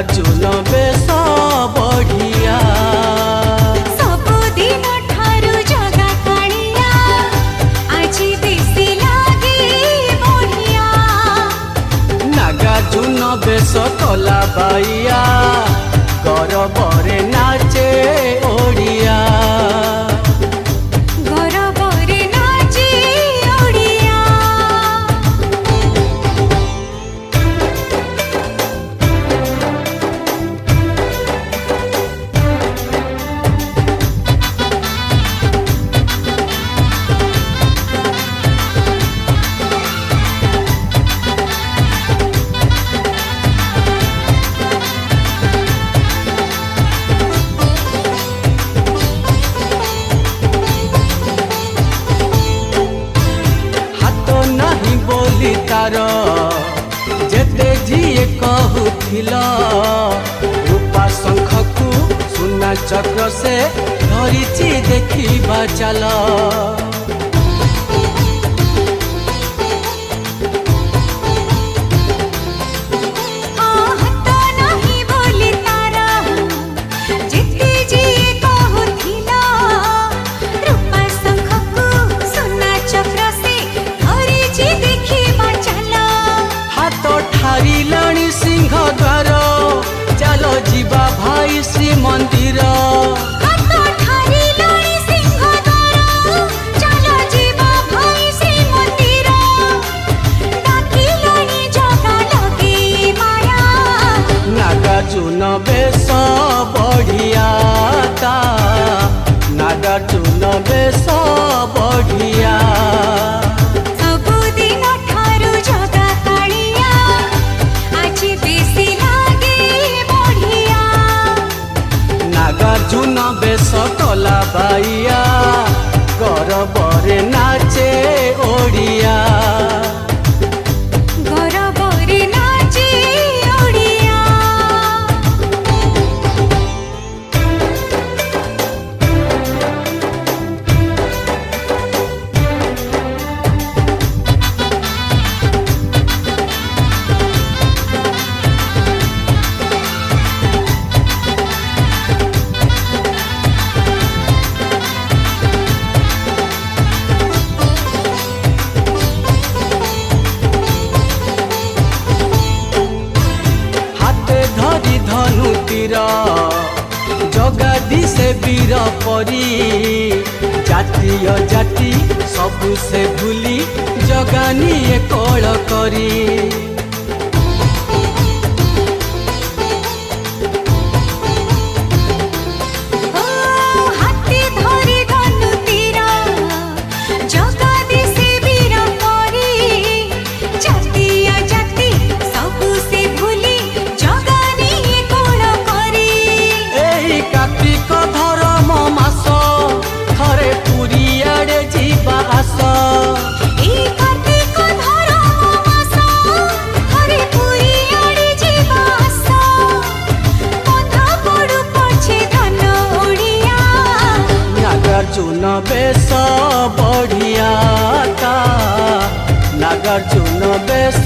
Nagarjuna base बढ़िया सबुदिन ठारू जगा कालिया आजी बेसी लागे बढ़िया नागार्जुन बेस कला बाइया गौरवरे नाचे ओडिया गौरवरे नाचे ओडिया तार जेते जीए कहूथिला रूपा शंख को सुना चक्र से धरिची देखिबा चल सिंह द्वार चलो जीवा भाई श्री मंदिर नागार्जुन बेस बढ़िया नागार्जुन बेस बढ़िया नागार्जुन बेस कला बाइया गौरवरे नाचे ओडिया गौरवरे नाचे ओडिया धनु तीर जगादी से वीर परी जातीय जाति सबु से भूली जगानी कल करी नागार्जुन बेस बढ़िया नागार्जुन बेस